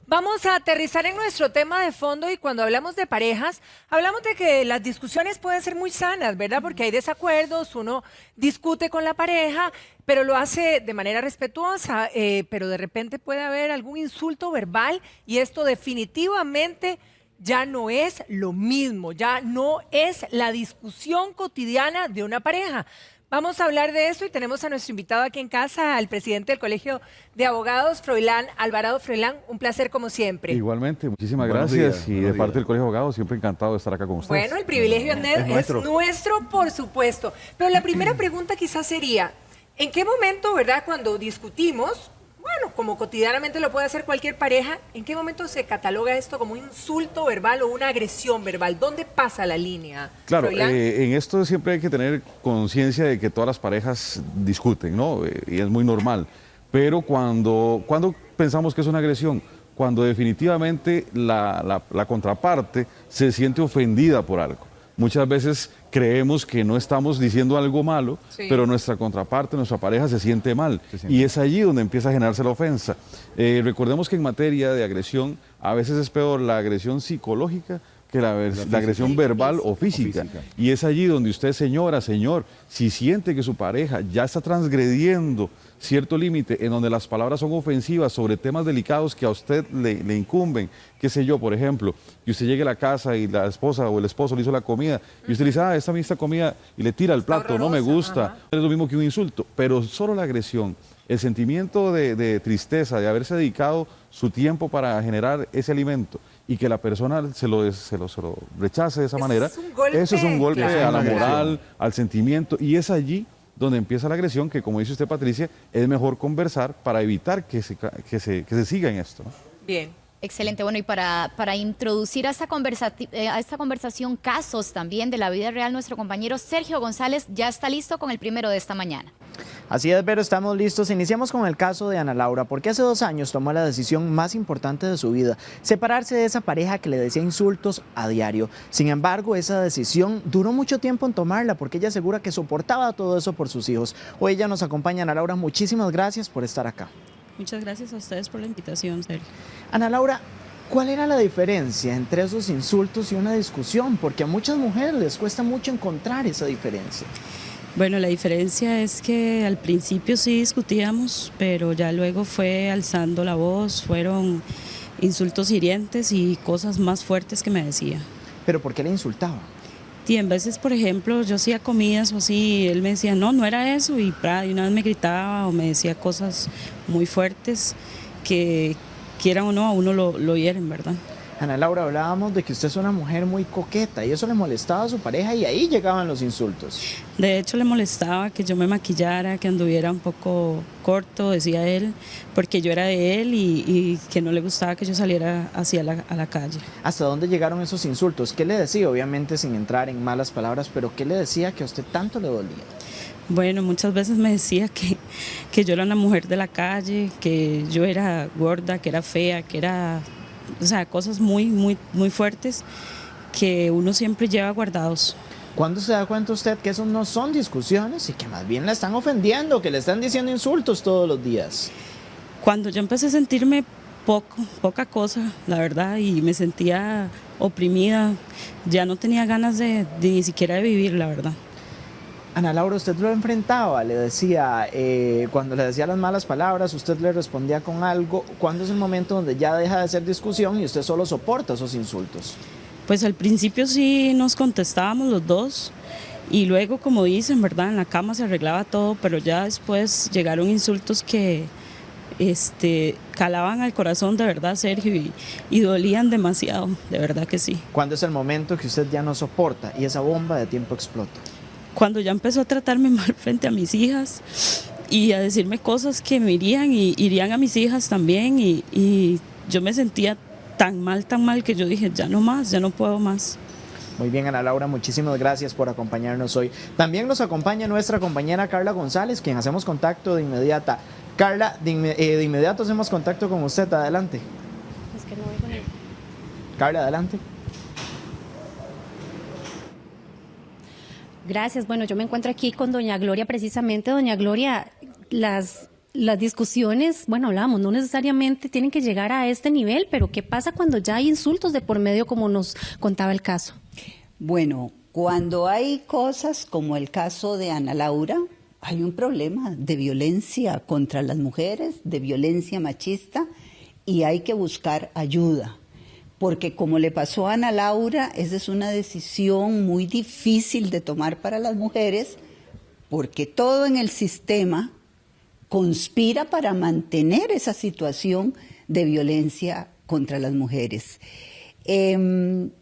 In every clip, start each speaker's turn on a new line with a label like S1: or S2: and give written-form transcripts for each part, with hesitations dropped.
S1: Vamos a aterrizar en nuestro tema de fondo y cuando hablamos de parejas, hablamos de que las discusiones pueden ser muy sanas, ¿verdad? Porque hay desacuerdos, uno discute con la pareja, pero lo hace de manera respetuosa, pero de repente puede haber algún insulto verbal y esto definitivamente ya no es lo mismo, ya no es la discusión cotidiana de una pareja. Vamos a hablar de eso y tenemos a nuestro invitado aquí en casa, al presidente del Colegio de Abogados, Froilán Alvarado. Froilán, un placer como siempre.
S2: Igualmente, muchísimas
S3: Buenos
S2: gracias
S3: días,
S2: y de parte del Colegio de Abogados siempre encantado de estar acá con ustedes.
S1: Bueno, el privilegio es nuestro, por supuesto. Pero la primera pregunta quizás sería, ¿en qué momento, verdad, cuando discutimos, bueno, como cotidianamente lo puede hacer cualquier pareja, ¿en qué momento se cataloga esto como un insulto verbal o una agresión verbal? ¿Dónde pasa la línea?
S2: Claro,
S1: Froilán?
S2: en esto siempre hay que tener conciencia de que todas las parejas discuten, ¿no? Y es muy normal. Pero cuando pensamos que es una agresión, cuando definitivamente la contraparte se siente ofendida por algo. Muchas veces creemos que no estamos diciendo algo malo,
S1: Sí.
S2: pero nuestra contraparte, nuestra pareja se siente mal. Y es allí donde empieza a generarse la ofensa. Recordemos que en materia de agresión, a veces es peor la agresión psicológica que la agresión verbal o física. Y es allí donde usted, señora, señor, si siente que su pareja ya está transgrediendo cierto límite en donde las palabras son ofensivas sobre temas delicados que a usted le incumben, qué sé yo, por ejemplo, y usted llegue a la casa y la esposa o el esposo le hizo la comida y usted le dice, esta comida, y le tira el plato, no me gusta,
S1: ajá.
S2: es lo mismo que un insulto, pero solo la agresión, el sentimiento de tristeza, de haberse dedicado su tiempo para generar ese alimento y que la persona se lo rechace de esa manera, eso es un golpe
S1: claro,
S2: a la
S1: claro.
S2: moral, al sentimiento, y es allí donde empieza la agresión, que como dice usted, Patricia, es mejor conversar para evitar que se siga en esto, ¿no?
S1: Bien.
S4: Excelente, bueno, y para introducir a esta conversación casos también de la vida real, nuestro compañero Sergio González ya está listo con el primero de esta mañana.
S5: Así es, Vero, estamos listos. Iniciamos con el caso de Ana Laura, porque hace 2 años tomó la decisión más importante de su vida, separarse de esa pareja que le decía insultos a diario. Sin embargo, esa decisión duró mucho tiempo en tomarla, porque ella asegura que soportaba todo eso por sus hijos. Hoy ella nos acompaña. Ana Laura, muchísimas gracias por estar acá.
S6: Muchas gracias a ustedes por la invitación, Sergio.
S5: Ana Laura, ¿cuál era la diferencia entre esos insultos y una discusión? Porque a muchas mujeres les cuesta mucho encontrar esa diferencia.
S6: Bueno, la diferencia es que al principio sí discutíamos, pero ya luego fue alzando la voz, fueron insultos hirientes y cosas más fuertes que me decía.
S5: ¿Pero por qué le insultaba?
S6: Y en veces, por ejemplo, yo hacía comidas o así, y él me decía, no era eso, y de una vez me gritaba o me decía cosas muy fuertes que, quiera o no, a uno lo hieren, ¿verdad?
S5: Ana Laura, hablábamos de que usted es una mujer muy coqueta y eso le molestaba a su pareja y ahí llegaban los insultos.
S6: De hecho, le molestaba que yo me maquillara, que anduviera un poco corto, decía él, porque yo era de él y que no le gustaba que yo saliera hacia a la calle.
S5: ¿Hasta dónde llegaron esos insultos? ¿Qué le decía? Obviamente sin entrar en malas palabras, pero ¿qué le decía que a usted tanto le dolía?
S6: Bueno, muchas veces me decía que yo era una mujer de la calle, que yo era gorda, que era fea, que era... O sea, cosas muy fuertes que uno siempre lleva guardados.
S5: ¿Cuándo se da cuenta usted que eso no son discusiones y que más bien la están ofendiendo, que le están diciendo insultos todos los días?
S6: Cuando yo empecé a sentirme poca cosa, la verdad, y me sentía oprimida, ya no tenía ganas de ni siquiera de vivir, la verdad.
S5: Ana Laura, usted lo enfrentaba, le decía, cuando le decía las malas palabras, usted le respondía con algo. ¿Cuándo es el momento donde ya deja de ser discusión y usted solo soporta esos insultos?
S6: Pues al principio sí nos contestábamos los dos y luego, como dicen, ¿verdad? En la cama se arreglaba todo, pero ya después llegaron insultos que calaban al corazón de verdad, Sergio, y dolían demasiado, de verdad que sí.
S5: ¿Cuándo es el momento que usted ya no soporta y esa bomba de tiempo explota?
S6: Cuando ya empezó a tratarme mal frente a mis hijas y a decirme cosas que me irían y irían a mis hijas también y yo me sentía tan mal que yo dije, ya no más, ya no puedo más.
S5: Muy bien, Ana Laura, muchísimas gracias por acompañarnos hoy. También nos acompaña nuestra compañera Carla González, quien hacemos contacto de inmediata. Carla, de inmediato hacemos contacto con usted, adelante.
S7: Es que no oigo ni...
S5: Carla, adelante.
S7: Gracias. Bueno, yo me encuentro aquí con doña Gloria precisamente. Doña Gloria, las las discusiones, bueno, hablábamos, no necesariamente tienen que llegar a este nivel, pero ¿qué pasa cuando ya hay insultos de por medio, como nos contaba el caso?
S3: Bueno, cuando hay cosas como el caso de Ana Laura, hay un problema de violencia contra las mujeres, de violencia machista, y hay que buscar ayuda. Porque como le pasó a Ana Laura, esa es una decisión muy difícil de tomar para las mujeres, porque todo en el sistema conspira para mantener esa situación de violencia contra las mujeres.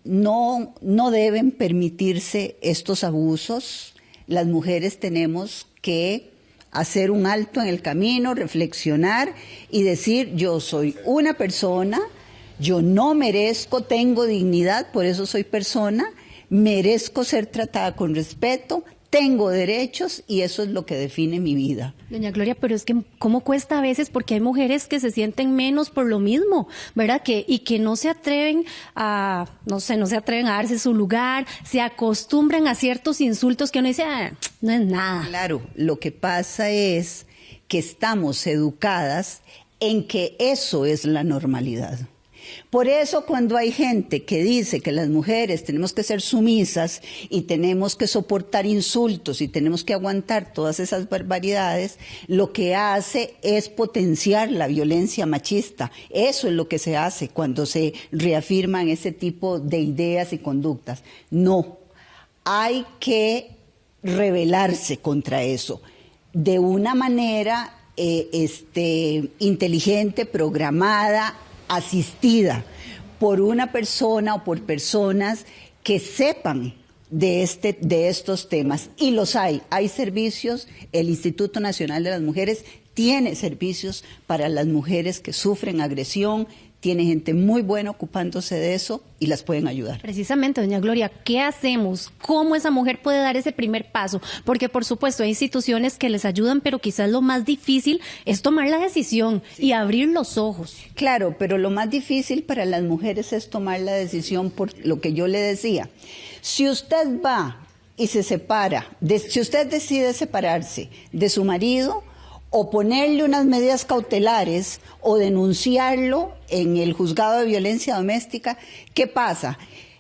S3: No deben permitirse estos abusos. Las mujeres tenemos que hacer un alto en el camino, reflexionar y decir: yo soy una persona, yo no merezco, tengo dignidad, por eso soy persona, merezco ser tratada con respeto, tengo derechos y eso es lo que define mi vida.
S7: Doña Gloria, pero es que cómo cuesta a veces, porque hay mujeres que se sienten menos por lo mismo, ¿verdad? Y que no se atreven a, no se atreven a darse su lugar, se acostumbran a ciertos insultos que uno dice, no es nada.
S3: Claro, lo que pasa es que estamos educadas en que eso es la normalidad. Por eso cuando hay gente que dice que las mujeres tenemos que ser sumisas y tenemos que soportar insultos y tenemos que aguantar todas esas barbaridades, lo que hace es potenciar la violencia machista. Eso es lo que se hace cuando se reafirman ese tipo de ideas y conductas. No, hay que rebelarse contra eso de una manera inteligente, programada, asistida por una persona o por personas que sepan de estos temas. Y los hay servicios, el Instituto Nacional de las Mujeres tiene servicios para las mujeres que sufren agresión, tiene gente muy buena ocupándose de eso y las pueden ayudar.
S7: Precisamente, doña Gloria, ¿qué hacemos? ¿Cómo esa mujer puede dar ese primer paso? Porque, por supuesto, hay instituciones que les ayudan, pero quizás lo más difícil es tomar la decisión y abrir los ojos.
S3: Claro, pero lo más difícil para las mujeres es tomar la decisión por lo que yo le decía. Si usted va y se separa, si usted decide separarse de su marido, o ponerle unas medidas cautelares o denunciarlo en el juzgado de violencia doméstica, ¿qué pasa?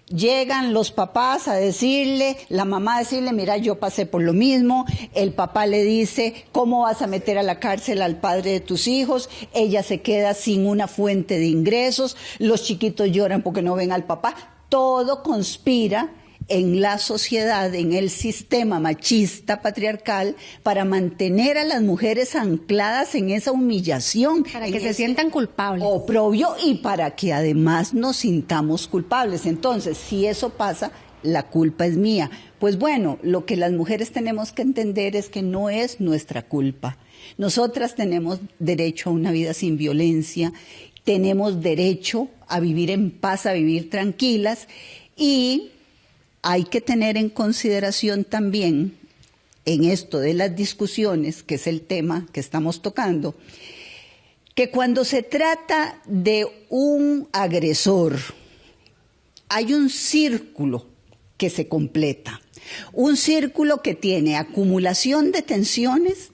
S3: Llegan los papás a decirle, la mamá a decirle, mira, yo pasé por lo mismo, el papá le dice, ¿cómo vas a meter a la cárcel al padre de tus hijos? Ella se queda sin una fuente de ingresos, los chiquitos lloran porque no ven al papá, todo conspira en la sociedad, en el sistema machista patriarcal, para mantener a las mujeres ancladas en esa humillación.
S7: Para que se sientan culpables.
S3: Oprobio y para que además nos sintamos culpables. Entonces, si eso pasa, la culpa es mía. Pues bueno, lo que las mujeres tenemos que entender es que no es nuestra culpa. Nosotras tenemos derecho a una vida sin violencia, tenemos derecho a vivir en paz, a vivir tranquilas, y hay que tener en consideración también, en esto de las discusiones, que es el tema que estamos tocando, que cuando se trata de un agresor, hay un círculo que se completa. Un círculo que tiene acumulación de tensiones,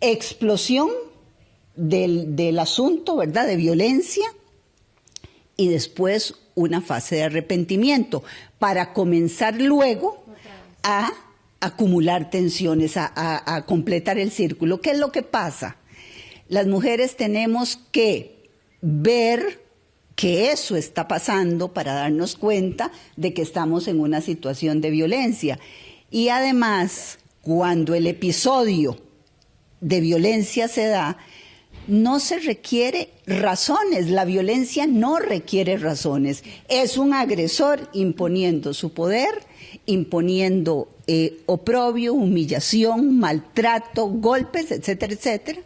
S3: explosión del asunto, ¿verdad?, de violencia, y después una fase de arrepentimiento, para comenzar luego a acumular tensiones, a completar el círculo. ¿Qué es lo que pasa? Las mujeres tenemos que ver que eso está pasando para darnos cuenta de que estamos en una situación de violencia. Y además, cuando el episodio de violencia se da, no se requiere razones, la violencia no requiere razones. Es un agresor imponiendo su poder, imponiendo oprobio, humillación, maltrato, golpes, etcétera, etcétera,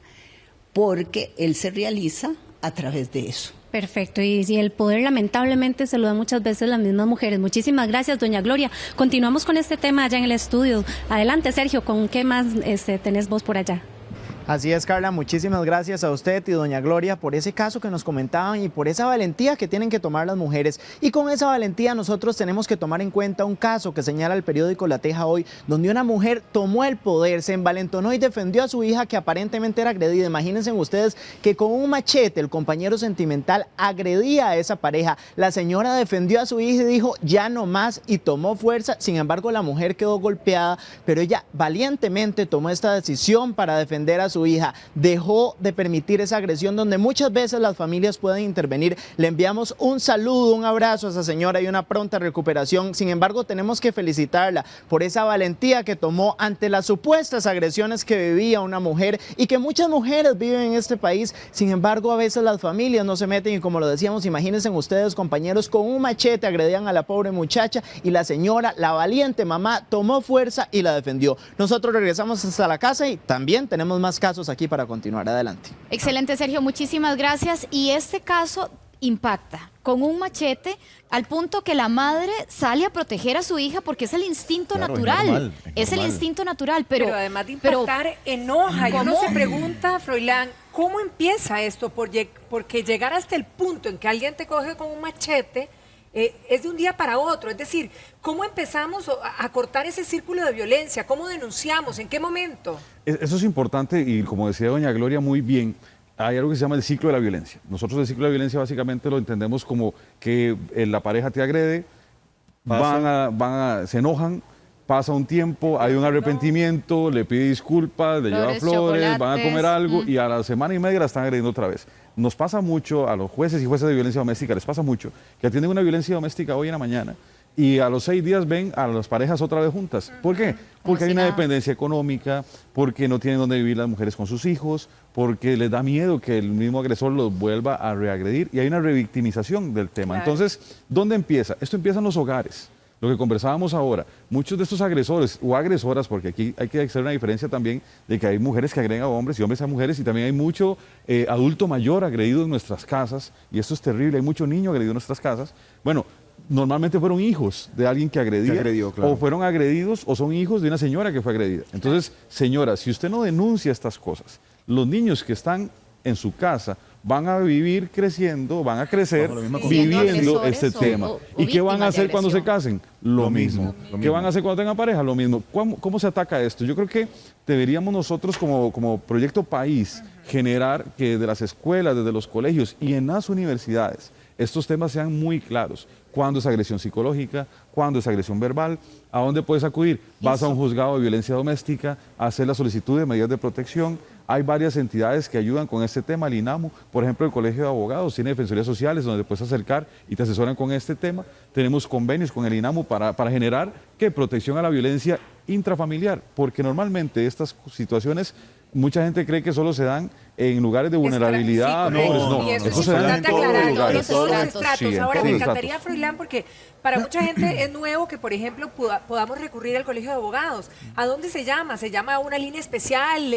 S3: porque él se realiza a través de eso.
S7: Perfecto, y el poder lamentablemente se lo dan muchas veces las mismas mujeres. Muchísimas gracias, doña Gloria. Continuamos con este tema allá en el estudio. Adelante, Sergio, ¿con qué más tenés vos por allá?
S5: Así es, Carla, muchísimas gracias a usted y doña Gloria por ese caso que nos comentaban y por esa valentía que tienen que tomar las mujeres. Y con esa valentía nosotros tenemos que tomar en cuenta un caso que señala el periódico La Teja hoy, donde una mujer tomó el poder, se envalentonó y defendió a su hija que aparentemente era agredida. Imagínense ustedes que con un machete el compañero sentimental agredía a esa pareja. La señora defendió a su hija y dijo ya no más y tomó fuerza. Sin embargo, la mujer quedó golpeada, pero ella valientemente tomó esta decisión para defender a su hija, dejó de permitir esa agresión donde muchas veces las familias pueden intervenir. Le enviamos un saludo, un abrazo a esa señora y una pronta recuperación. Sin embargo, tenemos que felicitarla por esa valentía que tomó ante las supuestas agresiones que vivía una mujer y que muchas mujeres viven en este país. Sin embargo, a veces las familias no se meten y, como lo decíamos, imagínense ustedes, compañeros, con un machete agredían a la pobre muchacha y la señora, la valiente mamá, tomó fuerza y la defendió. Nosotros regresamos hasta la casa y también tenemos más casos aquí para continuar. Adelante.
S4: Excelente, Sergio, muchísimas gracias. Y este caso impacta con un machete al punto que la madre sale a proteger a su hija porque es el instinto natural. Es el instinto natural, pero
S1: además de impactar, enoja. Y uno se pregunta, Froilán, ¿cómo empieza esto? Porque llegar hasta el punto en que alguien te coge con un machete es de un día para otro. Es decir, ¿cómo empezamos a cortar ese círculo de violencia? ¿Cómo denunciamos? ¿En qué momento?
S2: Eso es importante y, como decía doña Gloria muy bien, hay algo que se llama el ciclo de la violencia. Nosotros el ciclo de la violencia básicamente lo entendemos como que la pareja te agrede, se enojan, pasa un tiempo, hay un arrepentimiento, le pide disculpas, le lleva flores, van a comer algo y a la semana y media la están agrediendo otra vez. Nos pasa mucho a los jueces y jueces de violencia doméstica, les pasa mucho que atienden una violencia doméstica hoy en la mañana y a los 6 días ven a las parejas otra vez juntas. ¿Por qué? Porque hay una dependencia económica, porque no tienen dónde vivir las mujeres con sus hijos, porque les da miedo que el mismo agresor los vuelva a reagredir y hay una revictimización del tema. Claro. Entonces, ¿dónde empieza? Esto empieza en los hogares. Lo que conversábamos ahora, muchos de estos agresores o agresoras, porque aquí hay que hacer una diferencia también de que hay mujeres que agreden a hombres y hombres a mujeres y también hay mucho adulto mayor agredido en nuestras casas y esto es terrible, hay mucho niño agredido en nuestras casas. Bueno, normalmente fueron hijos de alguien que agredió, claro. O fueron agredidos o son hijos de una señora que fue agredida. Entonces, señora, si usted no denuncia estas cosas, los niños que están en su casa van a vivir creciendo, van a crecer viviendo este tema. ¿Y qué van a hacer cuando se casen? Lo mismo. ¿Qué van a hacer cuando tengan pareja? Lo mismo. ¿Cómo se ataca esto? Yo creo que deberíamos nosotros como proyecto país generar que desde las escuelas, desde los colegios y en las universidades estos temas sean muy claros. ¿Cuándo es agresión psicológica? ¿Cuándo es agresión verbal? ¿A dónde puedes acudir? Vas a un juzgado de violencia doméstica, a hacer la solicitud de medidas de protección. Hay varias entidades que ayudan con este tema, el INAMU, por ejemplo, el Colegio de Abogados tiene defensorías sociales donde te puedes acercar y te asesoran con este tema. Tenemos convenios con el INAMU para generar protección a la violencia intrafamiliar, porque normalmente estas situaciones mucha gente cree que solo se dan en lugares de vulnerabilidad. No, eso se da en todos los lugares.
S1: Ahora, me encantaría, Froilán, porque para mucha gente es nuevo que, por ejemplo, podamos recurrir al Colegio de Abogados. ¿A dónde se llama? ¿Se llama a una línea especial?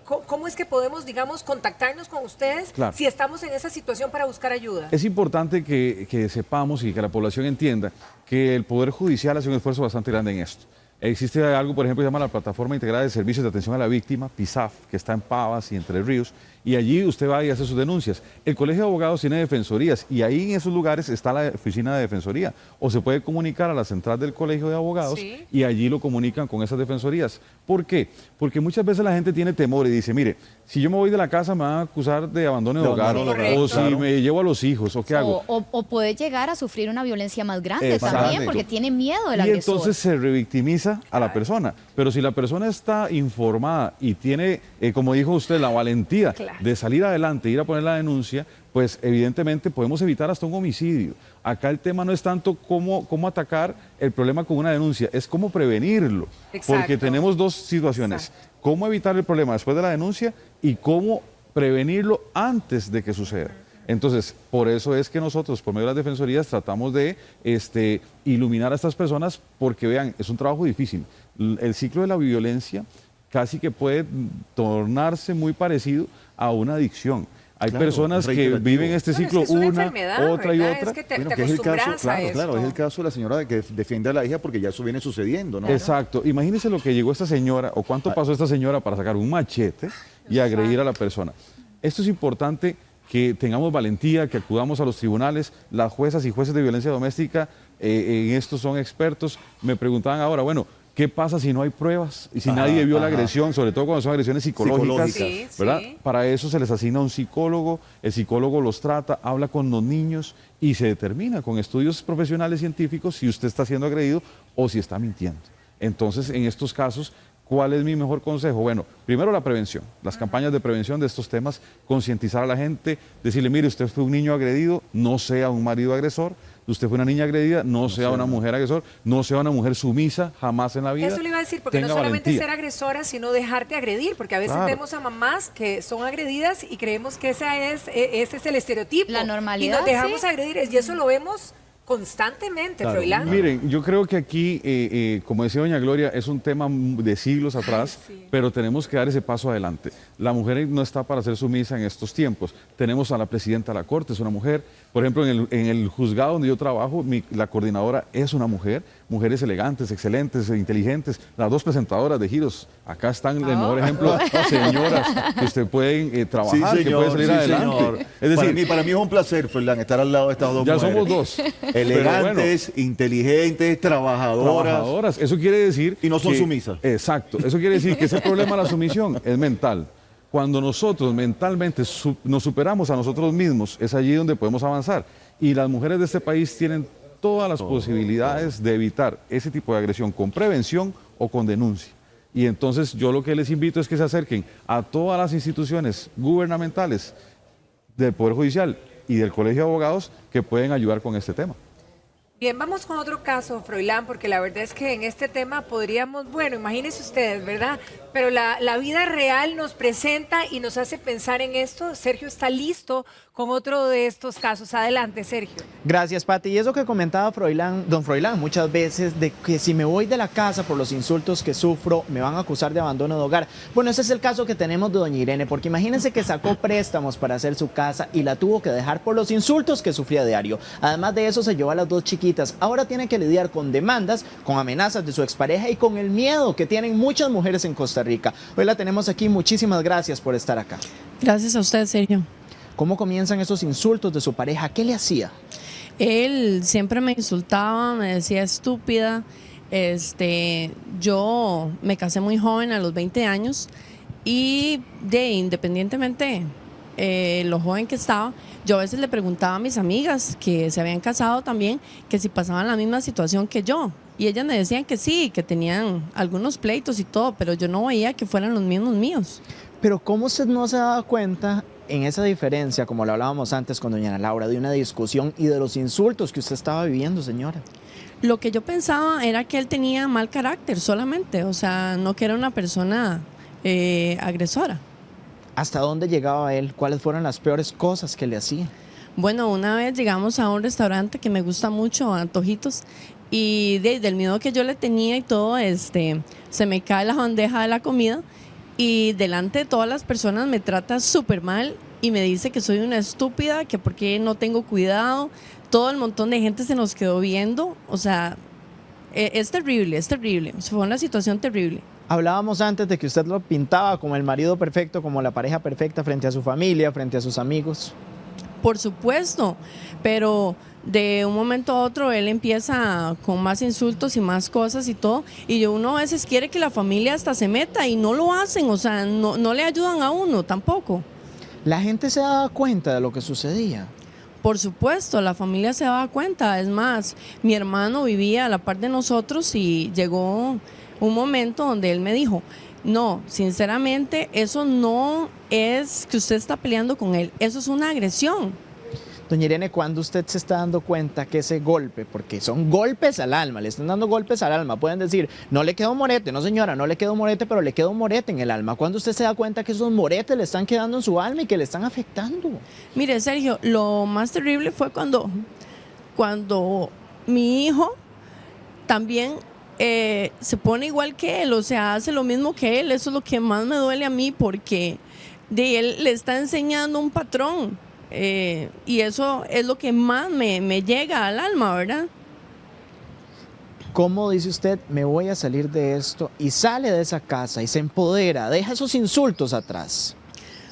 S1: ¿Cómo es que podemos, digamos, contactarnos con ustedes si estamos en esa situación para buscar ayuda?
S2: Es importante que sepamos y que la población entienda que el Poder Judicial hace un esfuerzo bastante grande en esto. Existe algo, por ejemplo, que se llama la Plataforma Integrada de Servicios de Atención a la Víctima, PISAF, que está en Pavas y Entre Ríos, y allí usted va y hace sus denuncias. El Colegio de Abogados tiene defensorías y ahí en esos lugares está la oficina de defensoría. O se puede comunicar a la central del Colegio de Abogados y allí lo comunican con esas defensorías. ¿Por qué? Porque muchas veces la gente tiene temor y dice, mire, si yo me voy de la casa me van a acusar de abandono de hogar, o si me llevo a los hijos, ¿o qué hago?
S4: O puede llegar a sufrir una violencia más grande también, porque tiene miedo del agresor.
S2: Y entonces se revictimiza a la persona. Pero si la persona está informada y tiene, como dijo usted, la valentía de salir adelante, ir a poner la denuncia, pues evidentemente podemos evitar hasta un homicidio. Acá el tema no es tanto cómo atacar el problema con una denuncia, es cómo prevenirlo. Porque tenemos dos situaciones. Cómo evitar el problema después de la denuncia y cómo prevenirlo antes de que suceda. Entonces, por eso es que nosotros, por medio de las defensorías, tratamos de iluminar a estas personas porque, vean, es un trabajo difícil. El ciclo de la violencia casi que puede tornarse muy parecido a una adicción. Hay
S8: Claro,
S2: personas
S8: es
S2: que
S8: reiterativo.
S2: viven este
S1: Bueno, es
S2: ciclo
S1: que es una
S2: una,
S1: enfermedad,
S2: otra y
S1: ¿verdad?
S2: otra.
S1: Es que te
S8: Bueno, que es el caso,
S1: acostumbras a
S8: claro,
S1: esto.
S8: es el caso de la señora que defiende a la hija porque ya eso viene sucediendo, ¿no?
S2: Exacto. Imagínese lo que llegó esta señora o cuánto pasó esta señora para sacar un machete y agredir a la persona. Esto es importante que tengamos valentía, que acudamos a los tribunales. Las juezas y jueces de violencia doméstica en esto son expertos. Me preguntaban ahora, bueno, ¿qué pasa si no hay pruebas y si nadie vio la agresión, sobre todo cuando son agresiones psicológicas?
S1: Sí,
S2: ¿Verdad?
S1: sí.
S2: Para eso se les asigna un psicólogo, el psicólogo los trata, habla con los niños y se determina con estudios profesionales científicos si usted está siendo agredido o si está mintiendo. Entonces, en estos casos, ¿cuál es mi mejor consejo? Bueno, primero la prevención, las campañas de prevención de estos temas, concientizar a la gente, decirle, mire, usted fue un niño agredido, no sea un marido agresor. Usted fue una niña agredida, no sea una mujer agresor, no sea una mujer sumisa jamás en la vida.
S1: Eso le iba a decir, porque no
S2: Tenga
S1: solamente
S2: valentía.
S1: ser agresora, sino dejarte agredir, porque a veces
S2: Claro.
S1: vemos a mamás que son agredidas y creemos que ese es el estereotipo.
S4: La normalidad,
S1: Y nos dejamos
S4: sí.
S1: agredir, y eso lo vemos constantemente,
S8: Claro.
S1: Froilán.
S2: Miren, yo creo que aquí, como decía doña Gloria, es un tema de siglos atrás,
S1: sí.
S2: pero tenemos que dar ese paso adelante. La mujer no está para ser sumisa en estos tiempos. Tenemos a la presidenta de la Corte, es una mujer. Por ejemplo, en el juzgado donde yo trabajo, la coordinadora es una mujer. Mujeres elegantes, excelentes, inteligentes. Las dos presentadoras de giros. Acá están el mejor ejemplo. Señoras que usted pueden trabajar, que pueden salir adelante.
S8: señor.
S2: Es decir,
S8: para mí es un placer, Froilán, estar al lado de estas dos
S2: ya
S8: mujeres.
S2: somos dos.
S8: Elegantes, inteligentes, trabajadoras.
S2: Trabajadoras. Eso quiere decir...
S8: Y no son
S2: que-
S8: sumisas.
S2: Exacto. Eso quiere decir que ese problema de la sumisión es mental. Cuando nosotros mentalmente nos superamos a nosotros mismos, es allí donde podemos avanzar. Y las mujeres de este país tienen todas las posibilidades de evitar ese tipo de agresión con prevención o con denuncia. Y entonces yo lo que les invito es que se acerquen a todas las instituciones gubernamentales del Poder Judicial y del Colegio de Abogados que pueden ayudar con este tema.
S1: Bien, vamos con otro caso, Froilán, porque la verdad es que en este tema podríamos, bueno, imagínense ustedes, ¿verdad? Pero la vida real nos presenta y nos hace pensar en esto. Sergio está listo con otro de estos casos. Adelante, Sergio.
S5: Gracias, Pati. Y eso que comentaba don Froilán muchas veces, de que si me voy de la casa por los insultos que sufro, me van a acusar de abandono de hogar. Bueno, ese es el caso que tenemos de doña Irene, porque imagínense que sacó préstamos para hacer su casa y la tuvo que dejar por los insultos que sufría a diario. Además de eso, se llevó a las dos chiquitas. Ahora tiene que lidiar con demandas, con amenazas de su expareja y con el miedo que tienen muchas mujeres en Costa Rica. Hoy la tenemos aquí. Muchísimas gracias por estar acá.
S9: Gracias a usted, Sergio.
S5: ¿Cómo comienzan esos insultos de su pareja? ¿Qué le hacía?
S9: Él siempre me insultaba, me decía estúpida. Yo me casé muy joven, a los 20 años, y independientemente lo joven que estaba, yo a veces le preguntaba a mis amigas que se habían casado también, que si pasaban la misma situación que yo. Y ellas me decían que sí, que tenían algunos pleitos y todo, pero yo no veía que fueran los mismos míos.
S5: Pero ¿cómo usted no se daba cuenta en esa diferencia, como lo hablábamos antes con doña Ana Laura, de una discusión y de los insultos que usted estaba viviendo, señora?
S9: Lo que yo pensaba era que él tenía mal carácter solamente, o sea, no que era una persona agresora.
S5: ¿Hasta dónde llegaba él? ¿Cuáles fueron las peores cosas que le hacía?
S9: Bueno, una vez llegamos a un restaurante que me gusta mucho, Antojitos, y del miedo que yo le tenía y todo, se me cae la bandeja de la comida y delante de todas las personas me trata súper mal y me dice que soy una estúpida, que porque no tengo cuidado. Todo el montón de gente se nos quedó viendo, o sea, es terrible, fue una situación terrible.
S5: Hablábamos antes de que usted lo pintaba como el marido perfecto, como la pareja perfecta frente a su familia, frente a sus amigos.
S9: Por supuesto, pero de un momento a otro él empieza con más insultos y más cosas y todo, y uno a veces quiere que la familia hasta se meta y no lo hacen, o sea, no le ayudan a uno tampoco.
S5: ¿La gente se daba cuenta de lo que sucedía?
S9: Por supuesto, la familia se daba cuenta. Es más, mi hermano vivía a la par de nosotros y llegó un momento donde él me dijo, no, sinceramente, eso no es que usted está peleando con él, eso es una agresión.
S5: Doña Irene, ¿cuándo usted se está dando cuenta que ese golpe, porque son golpes al alma, le están dando golpes al alma, pueden decir, no le quedó morete, no señora, no le quedó morete, pero le quedó morete en el alma? ¿Cuándo usted se da cuenta que esos moretes le están quedando en su alma y que le están afectando?
S9: Mire, Sergio, lo más terrible fue cuando mi hijo también se pone igual que él, o sea, hace lo mismo que él. Eso es lo que más me duele a mí, porque de él le está enseñando un patrón. Y eso es lo que más me llega al alma, ¿verdad?
S5: ¿Cómo dice usted, me voy a salir de esto? Y sale de esa casa y se empodera, deja esos insultos atrás.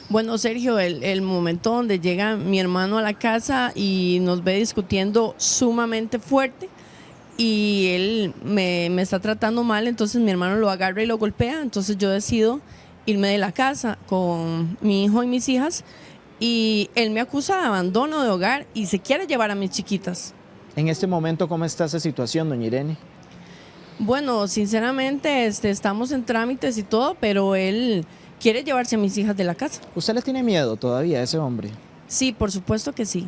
S9: Bueno, Sergio, el momento donde llega mi hermano a la casa y nos ve discutiendo sumamente fuerte y él me está tratando mal, entonces mi hermano lo agarra y lo golpea, entonces yo decido irme de la casa con mi hijo y mis hijas y él me acusa de abandono de hogar y se quiere llevar a mis chiquitas.
S5: En este momento, ¿cómo está esa situación, doña Irene?
S9: Bueno, sinceramente estamos en trámites y todo, pero él quiere llevarse a mis hijas de la casa.
S5: ¿Usted le tiene miedo todavía a ese hombre?
S9: Sí, por supuesto que sí.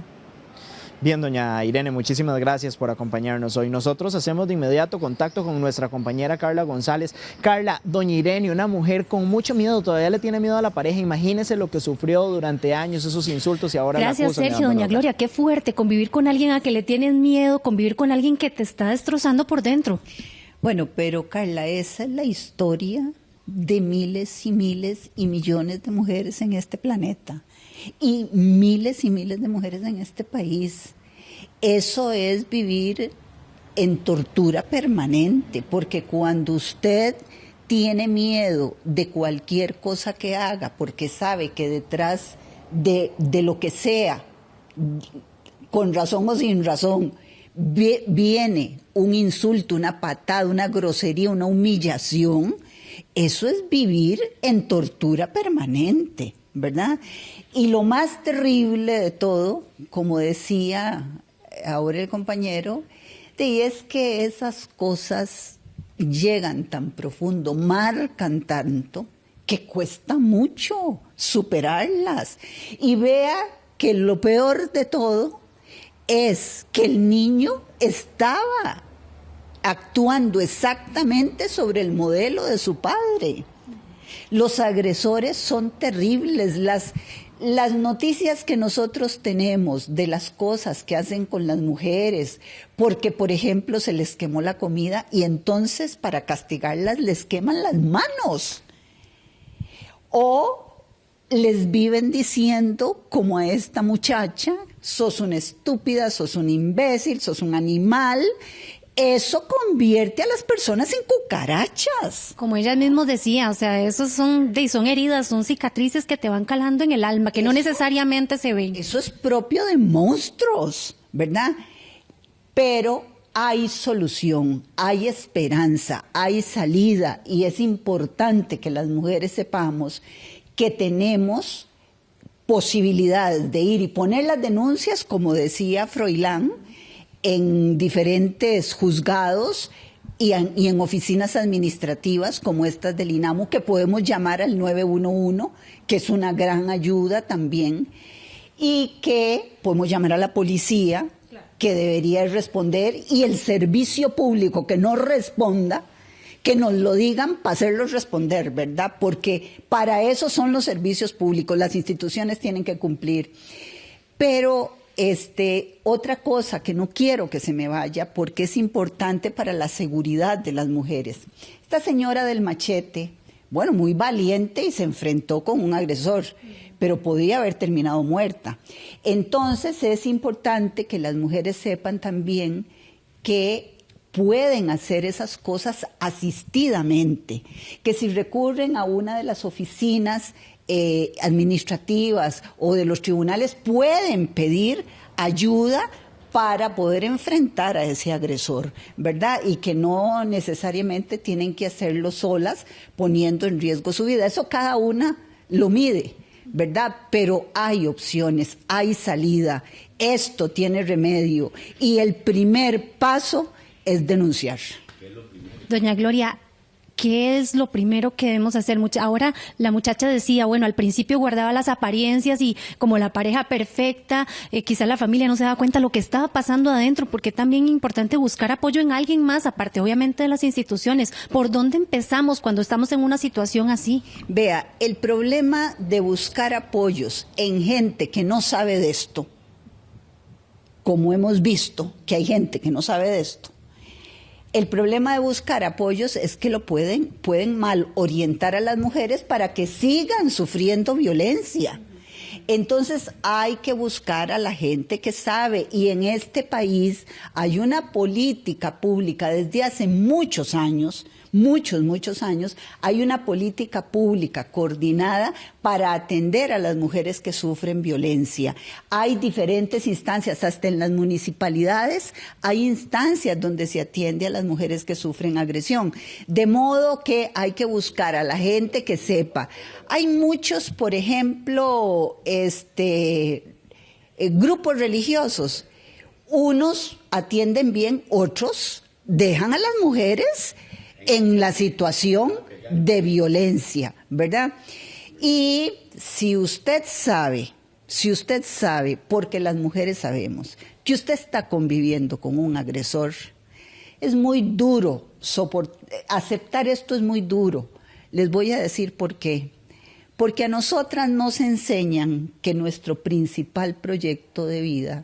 S5: Bien, doña Irene, muchísimas gracias por acompañarnos hoy. Nosotros hacemos de inmediato contacto con nuestra compañera Carla González. Carla, doña Irene, una mujer con mucho miedo, todavía le tiene miedo a la pareja. Imagínese lo que sufrió durante años, esos insultos y ahora la acusan.
S7: Gracias, Sergio. Doña Gloria, qué fuerte convivir con alguien a que le tienes miedo, convivir con alguien que te está destrozando por dentro.
S3: Bueno, pero Carla, esa es la historia de miles y miles y millones de mujeres en este planeta y miles de mujeres en este país. Eso es vivir en tortura permanente, porque cuando usted tiene miedo de cualquier cosa que haga, porque sabe que detrás de lo que sea, con razón o sin razón, viene un insulto, una patada, una grosería, una humillación, eso es vivir en tortura permanente, ¿verdad? Y lo más terrible de todo, como decía ahora el compañero, es que esas cosas llegan tan profundo, marcan tanto, que cuesta mucho superarlas. Y vea que lo peor de todo es que el niño estaba actuando exactamente sobre el modelo de su padre. Los agresores son terribles. Las noticias que nosotros tenemos de las cosas que hacen con las mujeres, porque por ejemplo se les quemó la comida y entonces para castigarlas les queman las manos. O les viven diciendo, como a esta muchacha, sos una estúpida, sos un imbécil, sos un animal. Eso convierte a las personas en cucarachas.
S7: Como ella misma decía, o sea, esos son heridas, son cicatrices que te van calando en el alma, que no necesariamente se ven.
S3: Eso es propio de monstruos, ¿verdad? Pero hay solución, hay esperanza, hay salida, y es importante que las mujeres sepamos que tenemos posibilidades de ir y poner las denuncias, como decía Froilán, en diferentes juzgados y en oficinas administrativas como estas del INAMU, que podemos llamar al 911, que es una gran ayuda también, y que podemos llamar a la policía, que debería responder, y el servicio público que no responda, que nos lo digan para hacerlos responder, ¿verdad? Porque para eso son los servicios públicos, las instituciones tienen que cumplir. Pero otra cosa que no quiero que se me vaya, porque es importante para la seguridad de las mujeres. Esta señora del machete, bueno, muy valiente y se enfrentó con un agresor, pero podía haber terminado muerta. Entonces es importante que las mujeres sepan también que pueden hacer esas cosas asistidamente, que si recurren a una de las oficinas administrativas o de los tribunales pueden pedir ayuda para poder enfrentar a ese agresor, ¿verdad? Y que no necesariamente tienen que hacerlo solas, poniendo en riesgo su vida. Eso cada una lo mide, ¿verdad? Pero hay opciones, hay salida, esto tiene remedio y el primer paso es denunciar.
S7: Doña Gloria, ¿qué es lo primero que debemos hacer? Ahora la muchacha decía, bueno, al principio guardaba las apariencias y como la pareja perfecta, quizá la familia no se daba cuenta de lo que estaba pasando adentro, porque también es importante buscar apoyo en alguien más, aparte obviamente de las instituciones. ¿Por dónde empezamos cuando estamos en una situación así?
S3: Vea, el problema de buscar apoyos en gente que no sabe de esto, como hemos visto que hay gente que no sabe de esto, El problema de buscar apoyos es que pueden mal orientar a las mujeres para que sigan sufriendo violencia. Entonces hay que buscar a la gente que sabe, y en este país hay una política pública desde hace muchos años, muchos años, hay una política pública coordinada para atender a las mujeres que sufren violencia. Hay diferentes instancias, hasta en las municipalidades hay instancias donde se atiende a las mujeres que sufren agresión. De modo que hay que buscar a la gente que sepa. Hay muchos, por ejemplo, grupos religiosos. Unos atienden bien, otros dejan a las mujeres en la situación de violencia, ¿verdad? Y si usted sabe, porque las mujeres sabemos, que usted está conviviendo con un agresor, es muy duro aceptar esto, es muy duro. Les voy a decir por qué. Porque a nosotras nos enseñan que nuestro principal proyecto de vida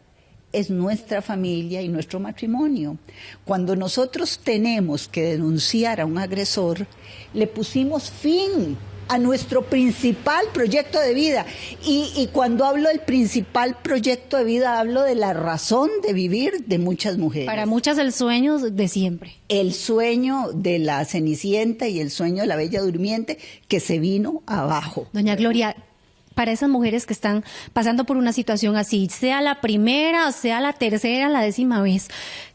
S3: es nuestra familia y nuestro matrimonio. Cuando nosotros tenemos que denunciar a un agresor, le pusimos fin a nuestro principal proyecto de vida. Y cuando hablo del principal proyecto de vida, hablo de la razón de vivir de muchas mujeres.
S7: Para muchas el sueño de siempre.
S3: El sueño de la Cenicienta y el sueño de la Bella Durmiente que se vino abajo.
S7: Doña Gloria, para esas mujeres que están pasando por una situación así, sea la primera, sea la tercera, la 10ª vez,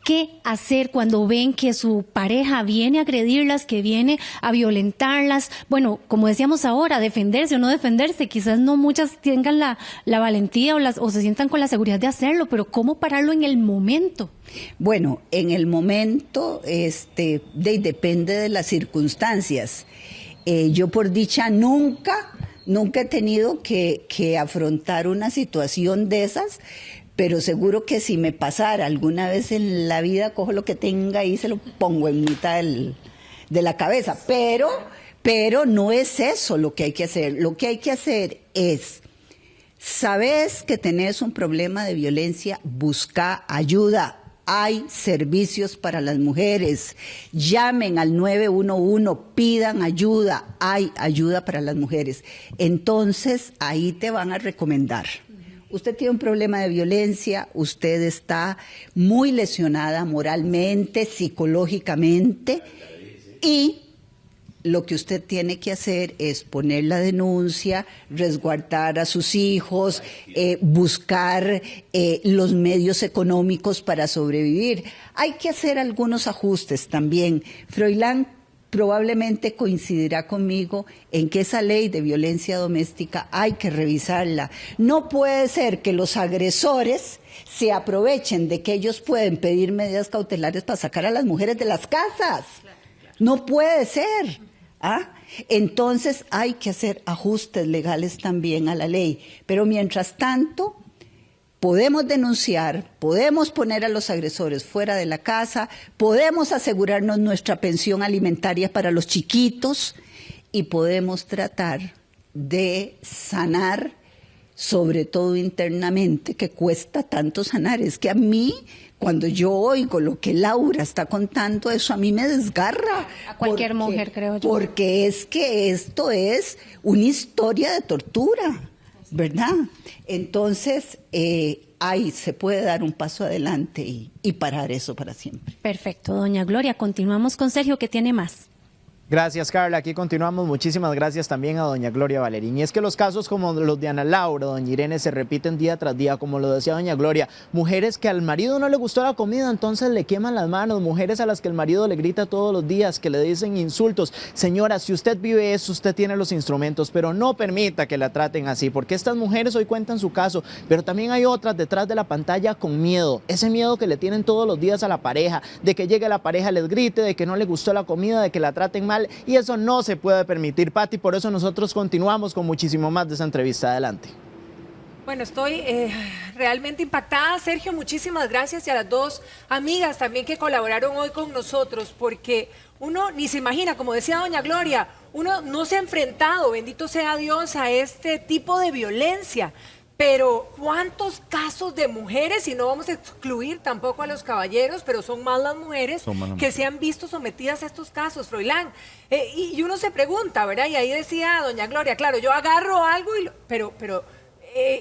S7: ¿qué hacer cuando ven que su pareja viene a agredirlas, que viene a violentarlas? Bueno, como decíamos ahora, defenderse o no defenderse, quizás no muchas tengan la valentía o se sientan con la seguridad de hacerlo, pero ¿cómo pararlo en el momento?
S3: Bueno, en el momento depende de las circunstancias. Yo por dicha nunca he tenido que afrontar una situación de esas, pero seguro que si me pasara alguna vez en la vida, cojo lo que tenga y se lo pongo en mitad de la cabeza. Pero no es eso lo que hay que hacer. Lo que hay que hacer es, sabes que tenés un problema de violencia, busca ayuda. Hay servicios para las mujeres. Llamen al 911, pidan ayuda. Hay ayuda para las mujeres. Entonces, ahí te van a recomendar. Usted tiene un problema de violencia, usted está muy lesionada moralmente, psicológicamente, y lo que usted tiene que hacer es poner la denuncia, resguardar a sus hijos, buscar los medios económicos para sobrevivir. Hay que hacer algunos ajustes también. Froilán probablemente coincidirá conmigo en que esa ley de violencia doméstica hay que revisarla. No puede ser que los agresores se aprovechen de que ellos pueden pedir medidas cautelares para sacar a las mujeres de las casas. No puede ser. Entonces hay que hacer ajustes legales también a la ley, pero mientras tanto podemos denunciar, podemos poner a los agresores fuera de la casa, podemos asegurarnos nuestra pensión alimentaria para los chiquitos y podemos tratar de sanar, sobre todo internamente, que cuesta tanto sanar. Es que a mí, cuando yo oigo lo que Laura está contando, eso a mí me desgarra.
S7: A cualquier mujer, creo yo.
S3: Porque es que esto es una historia de tortura, ¿verdad? Entonces, ahí se puede dar un paso adelante y parar eso para siempre.
S7: Perfecto, doña Gloria. Continuamos con Sergio, que tiene más.
S5: Gracias, Carla. Aquí continuamos. Muchísimas gracias también a doña Gloria Valerín. Y es que los casos como los de Ana Laura, doña Irene, se repiten día tras día, como lo decía doña Gloria. Mujeres que al marido no le gustó la comida, entonces le queman las manos. Mujeres a las que el marido le grita todos los días, que le dicen insultos. Señora, si usted vive eso, usted tiene los instrumentos, pero no permita que la traten así, porque estas mujeres hoy cuentan su caso, pero también hay otras detrás de la pantalla con miedo. Ese miedo que le tienen todos los días a la pareja, de que llegue la pareja, les grite, de que no le gustó la comida, de que la traten mal. Y eso no se puede permitir, Pati, por eso nosotros continuamos con muchísimo más de esa entrevista. Adelante.
S1: Bueno, estoy realmente impactada, Sergio, muchísimas gracias, y a las dos amigas también que colaboraron hoy con nosotros, porque uno ni se imagina, como decía doña Gloria, uno no se ha enfrentado, bendito sea Dios, a este tipo de violencia, Pero ¿cuántos casos de mujeres, y no vamos a excluir tampoco a los caballeros, pero son más las mujeres que se han visto sometidas a estos casos, Froilán? Y uno se pregunta, ¿verdad? Y ahí decía doña Gloria, claro, yo agarro algo, pero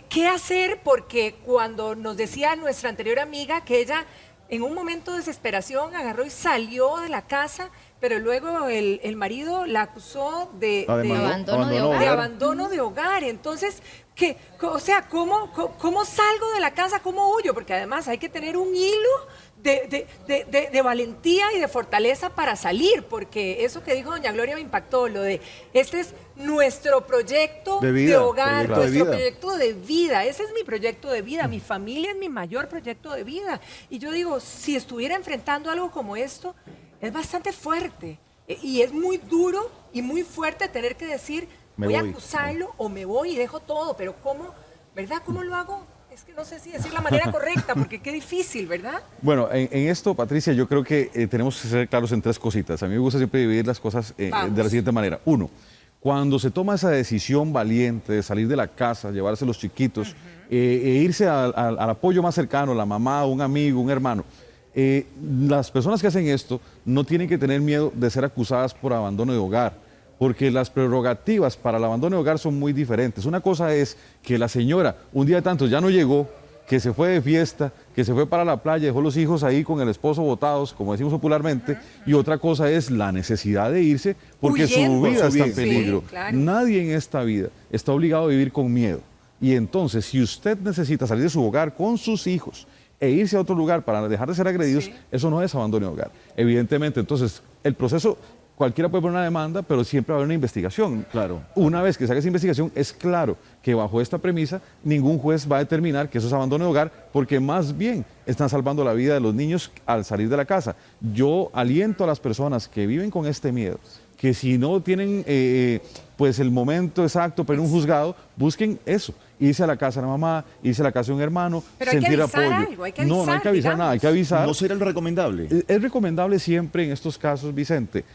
S1: ¿qué hacer? Porque cuando nos decía nuestra anterior amiga que ella en un momento de desesperación agarró y salió de la casa, pero luego el marido la acusó de abandono de hogar. Entonces, o sea, ¿cómo salgo de la casa? ¿Cómo huyo? Porque además hay que tener un hilo de valentía y de fortaleza para salir, porque eso que dijo doña Gloria me impactó, lo de este es nuestro proyecto de hogar, nuestro proyecto de vida, ese es mi proyecto de vida, mi familia es mi mayor proyecto de vida. Y yo digo, si estuviera enfrentando algo como esto, es bastante fuerte y es muy duro y muy fuerte tener que decir, voy a acusarlo o me voy y dejo todo, pero ¿cómo, verdad? ¿Cómo lo hago? Es que no sé si decir la manera correcta, porque qué difícil, ¿verdad?
S2: Bueno, en esto, Patricia, yo creo que tenemos que ser claros en 3 cositas. A mí me gusta siempre dividir las cosas de la siguiente manera. 1, cuando se toma esa decisión valiente de salir de la casa, llevarse los chiquitos, e irse al apoyo más cercano, la mamá, un amigo, un hermano, las personas que hacen esto no tienen que tener miedo de ser acusadas por abandono de hogar, porque las prerrogativas para el abandono de hogar son muy diferentes. Una cosa es que la señora un día de tantos ya no llegó, que se fue de fiesta, que se fue para la playa, dejó los hijos ahí con el esposo botados, como decimos popularmente, y otra cosa es la necesidad de irse porque su vida está en peligro.
S1: Sí, claro.
S2: Nadie en esta vida está obligado a vivir con miedo. Y entonces, si usted necesita salir de su hogar con sus hijos e irse a otro lugar para dejar de ser agredidos, eso no es abandono de hogar. Evidentemente, entonces, el proceso... Cualquiera puede poner una demanda, pero siempre va a haber una investigación.
S8: Claro.
S2: Una vez que se haga esa investigación, es claro que bajo esta premisa ningún juez va a determinar que eso es abandono de hogar, porque más bien están salvando la vida de los niños al salir de la casa. Yo aliento a las personas que viven con este miedo, que si no tienen pues el momento exacto para ir a un juzgado, busquen eso. Irse a la casa de la mamá, irse a la casa de un hermano,
S1: pero
S2: sentir apoyo.
S1: Algo, hay que avisar,
S2: no hay que avisar nada, hay que avisar.
S8: ¿No será lo recomendable?
S2: Es recomendable siempre en estos casos, Vicente,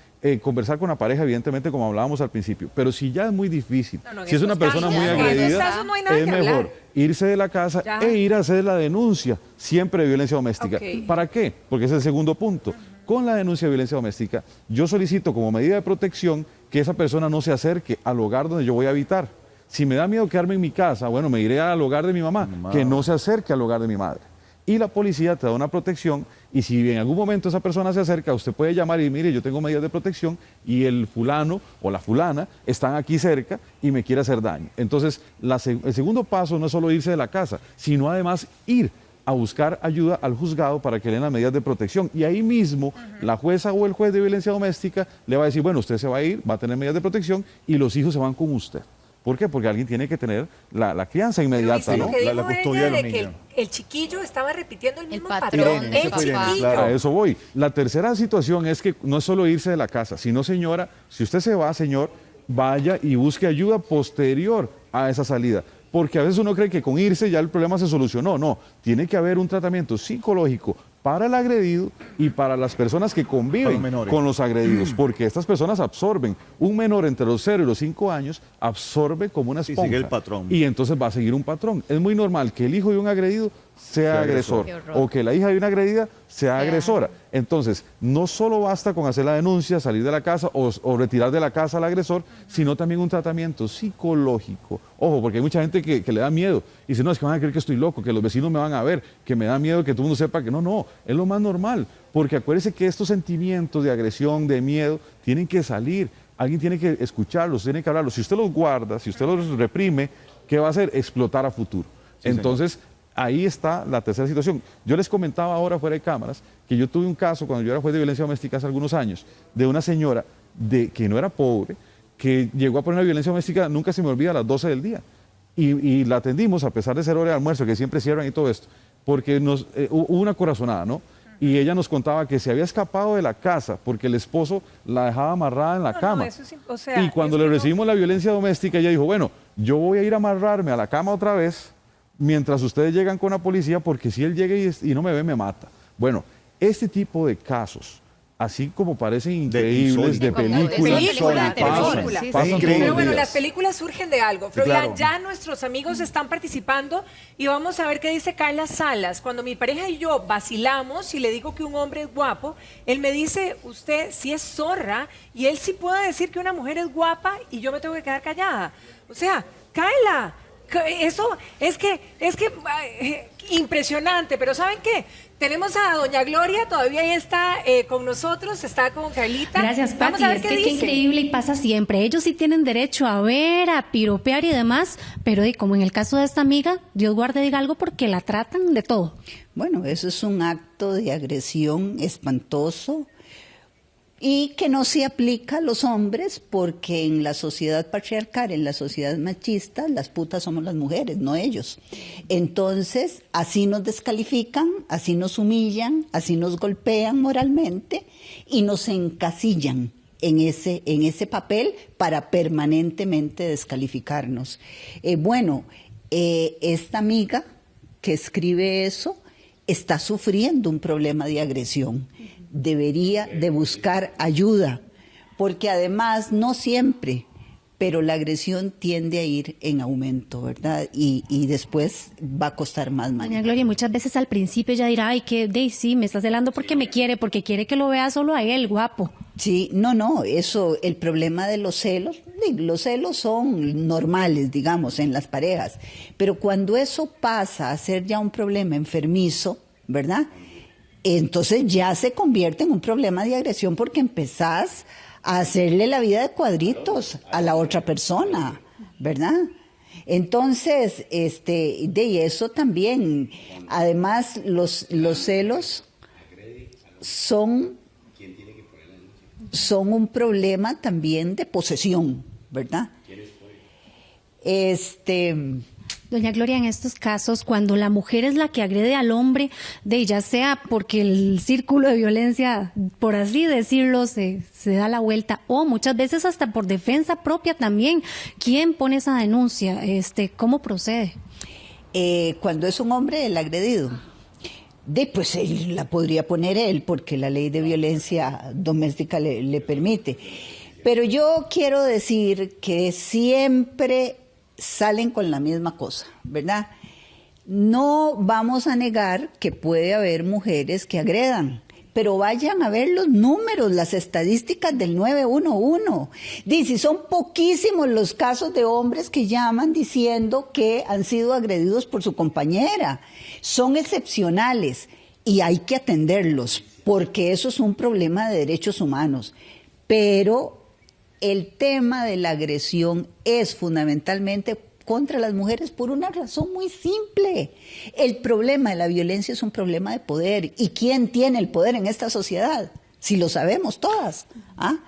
S2: conversar con la pareja, evidentemente, como hablábamos al principio, pero si ya es muy difícil, si es una persona muy agredida, es mejor irse de la casa e ir a hacer la denuncia siempre de violencia doméstica. ¿Para qué? Porque ese es el segundo punto. Con la denuncia de violencia doméstica, yo solicito como medida de protección que esa persona no se acerque al hogar donde yo voy a habitar. Si me da miedo quedarme en mi casa, bueno, me iré al hogar de mi mamá, que no se acerque al hogar de mi madre. Y la policía te da una protección, y si en algún momento esa persona se acerca, usted puede llamar y mire, yo tengo medidas de protección y el fulano o la fulana están aquí cerca y me quiere hacer daño. Entonces, el segundo paso no es solo irse de la casa, sino además ir a buscar ayuda al juzgado para que le den las medidas de protección. Y ahí mismo la jueza o el juez de violencia doméstica le va a decir, bueno, usted se va a ir, va a tener medidas de protección y los hijos se van con usted. ¿Por qué? Porque alguien tiene que tener la crianza inmediata, ¿no?
S8: La custodia de los niños.
S1: Que el chiquillo estaba repitiendo el mismo
S4: patrón.
S1: El chiquillo.
S2: A eso voy. La tercera situación es que no es solo irse de la casa, sino, señora, si usted se va, señor, vaya y busque ayuda posterior a esa salida. Porque a veces uno cree que con irse ya el problema se solucionó. No, tiene que haber un tratamiento psicológico para el agredido y para las personas que conviven con los agredidos, porque estas personas absorben. Un menor entre los 0 y los 5 años absorbe como una esponja.
S8: Y sigue el patrón.
S2: Y entonces va a seguir un patrón. Es muy normal que el hijo de un agredido sea agresor o que la hija de una agredida sea agresora. Entonces, no solo basta con hacer la denuncia, salir de la casa o retirar de la casa al agresor, sino también un tratamiento psicológico. Ojo, porque hay mucha gente que le da miedo y dice, no, es que van a creer que estoy loco, que los vecinos me van a ver, que me da miedo que todo el mundo sepa que no, es lo más normal, porque acuérdese que estos sentimientos de agresión, de miedo, tienen que salir. Alguien tiene que escucharlos, tiene que hablarlos. Si usted los guarda, si usted los reprime, ¿qué va a hacer? Explotar a futuro. Sí, entonces, señor. Ahí está la tercera situación. Yo les comentaba ahora fuera de cámaras que yo tuve un caso cuando yo era juez de violencia doméstica hace algunos años, de una señora que no era pobre, que llegó a poner una violencia doméstica, nunca se me olvida, a las 12 del día. Y la atendimos, a pesar de ser hora de almuerzo, que siempre cierran y todo esto, porque hubo una corazonada, ¿no? Y ella nos contaba que se había escapado de la casa porque el esposo la dejaba amarrada en la cama.
S1: Eso es, o sea,
S2: y cuando le recibimos la violencia doméstica, ella dijo, bueno, yo voy a ir a amarrarme a la cama otra vez mientras ustedes llegan con la policía, porque si él llega y no me ve, me mata. Bueno, este tipo de casos así como parecen increíbles de
S1: película,
S2: pasan
S1: Pero
S2: todos
S1: bueno,
S2: los
S1: las
S2: días.
S1: películas surgen de algo. Froilán, ya nuestros amigos están participando y vamos a ver qué dice Carla Salas. Cuando mi pareja y yo vacilamos y le digo que un hombre es guapo, él me dice, usted sí es zorra, y él sí puede decir que una mujer es guapa y yo me tengo que quedar callada. O sea, Carla, eso es que impresionante, pero ¿saben qué? Tenemos a doña Gloria, todavía ahí está con nosotros, está con Carlita.
S7: Gracias,
S1: Vamos
S7: Pati.
S1: a ver
S7: Es
S1: qué
S7: que qué
S1: dice.
S7: increíble y pasa siempre. Ellos sí tienen derecho a ver, a piropear y demás, pero como en el caso de esta amiga, Dios guarde diga algo porque la tratan de todo.
S3: Bueno, eso es un acto de agresión espantoso y que no se aplica a los hombres porque en la sociedad patriarcal, en la sociedad machista, las putas somos las mujeres, no ellos. Entonces, así nos descalifican, así nos humillan, así nos golpean moralmente y nos encasillan en ese papel para permanentemente descalificarnos. Esta amiga que escribe eso está sufriendo un problema de agresión. Debería de buscar ayuda, porque además no siempre, pero la agresión tiende a ir en aumento, ¿verdad? Y después va a costar más
S7: Doña
S3: mañana.
S7: Gloria, muchas veces al principio ella dirá, ay, que sí, me está celando porque quiere que lo vea solo a él, guapo.
S3: Sí, no, eso, el problema de los celos son normales, digamos, en las parejas, pero cuando eso pasa a ser ya un problema enfermizo, ¿verdad? Entonces ya se convierte en un problema de agresión porque empezás a hacerle la vida de cuadritos a la otra persona, ¿verdad? Entonces, de eso también, además los celos son un problema también de posesión, ¿verdad?
S7: Doña Gloria, en estos casos, cuando la mujer es la que agrede al hombre, ya sea porque el círculo de violencia, por así decirlo, se da la vuelta, o muchas veces hasta por defensa propia también, ¿quién pone esa denuncia? ¿Cómo procede?
S3: Cuando es un hombre el agredido, pues él la podría poner él, porque la ley de violencia doméstica le permite. Pero yo quiero decir que siempre salen con la misma cosa, ¿verdad? No vamos a negar que puede haber mujeres que agredan, pero vayan a ver los números, las estadísticas del 911. Dice, son poquísimos los casos de hombres que llaman diciendo que han sido agredidos por su compañera. Son excepcionales y hay que atenderlos, porque eso es un problema de derechos humanos. Pero el tema de la agresión es fundamentalmente contra las mujeres por una razón muy simple. El problema de la violencia es un problema de poder. ¿Y quién tiene el poder en esta sociedad? Si lo sabemos todas.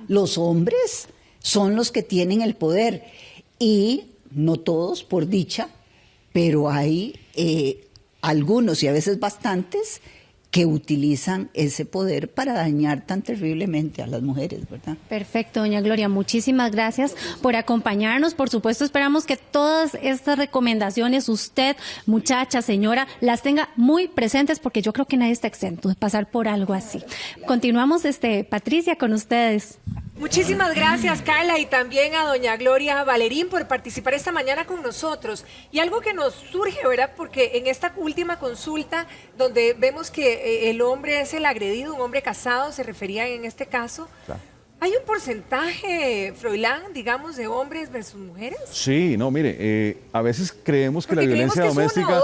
S3: Los hombres son los que tienen el poder. Y no todos, por dicha, pero hay algunos y a veces bastantes que utilizan ese poder para dañar tan terriblemente a las mujeres, ¿verdad?
S7: Perfecto, doña Gloria, muchísimas gracias por acompañarnos. Por supuesto, esperamos que todas estas recomendaciones usted, muchacha, señora, las tenga muy presentes porque yo creo que nadie está exento de pasar por algo así. Continuamos, Patricia, con ustedes.
S1: Muchísimas gracias, Carla, y también a doña Gloria Valerín por participar esta mañana con nosotros. Y algo que nos surge, ¿verdad? Porque en esta última consulta, donde vemos que el hombre es el agredido, un hombre casado, se refería en este caso, claro. ¿Hay un porcentaje, Froilán, digamos, de hombres versus mujeres?
S2: Sí, no, mire, a veces creemos que la violencia doméstica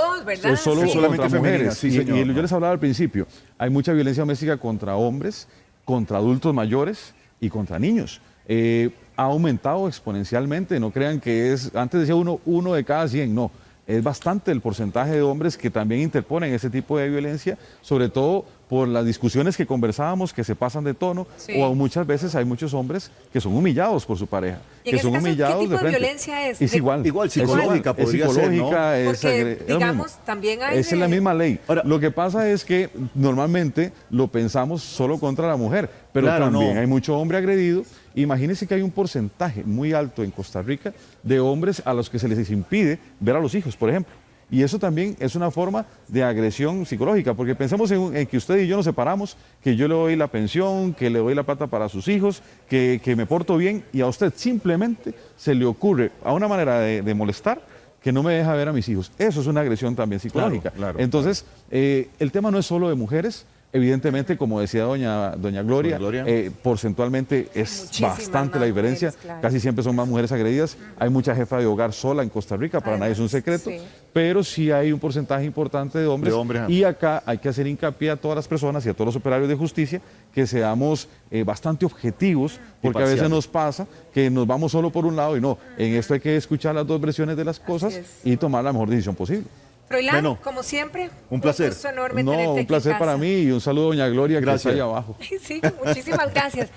S2: es solo contra mujeres. Sí, y yo les hablaba al principio, hay mucha violencia doméstica contra hombres, contra adultos mayores y contra niños. Ha aumentado exponencialmente, no crean que es, antes decía uno de cada 100, no, es bastante el porcentaje de hombres que también interponen ese tipo de violencia, sobre todo por las discusiones que conversábamos, que se pasan de tono, sí. O muchas veces hay muchos hombres que son humillados por su pareja, que son humillados
S1: ¿qué tipo
S2: de frente.
S1: De violencia es?
S2: Es igual psicológica,
S1: es
S2: psicológica,
S1: ser, ¿no? Porque, digamos, también hay...
S2: Es la misma ley. Ahora, lo que pasa es que normalmente lo pensamos solo contra la mujer, pero claro, también hay mucho hombre agredido. Imagínense que hay un porcentaje muy alto en Costa Rica de hombres a los que se les impide ver a los hijos, por ejemplo. Y eso también es una forma de agresión psicológica, porque pensemos en que usted y yo nos separamos, que yo le doy la pensión, que le doy la plata para sus hijos, que me porto bien, y a usted simplemente se le ocurre a una manera de molestar que no me deja ver a mis hijos. Eso es una agresión también psicológica. Entonces, el tema no es solo de mujeres. Evidentemente, como decía doña Gloria, porcentualmente es
S1: Muchísimas
S2: bastante
S1: más
S2: la diferencia.
S1: mujeres, claro.
S2: Casi siempre son más mujeres agredidas. Hay mucha jefa de hogar sola en Costa Rica, para nadie es un secreto,
S1: sí.
S2: pero sí hay un porcentaje importante de hombres. Y acá hay que hacer hincapié a todas las personas y a todos los operarios de justicia que seamos bastante objetivos, porque a veces nos pasa que nos vamos solo por un lado y no. En esto hay que escuchar las dos versiones de las cosas y tomar la mejor decisión posible.
S1: Froilán,
S8: Bueno,
S1: como siempre,
S8: un placer.
S1: gusto enorme
S2: No,
S1: tenerte
S2: un
S1: aquí
S2: placer
S1: en
S2: para
S1: casa.
S2: mí y un saludo a doña Gloria, que está
S8: Gracias.
S2: ahí abajo.
S1: Sí, muchísimas gracias.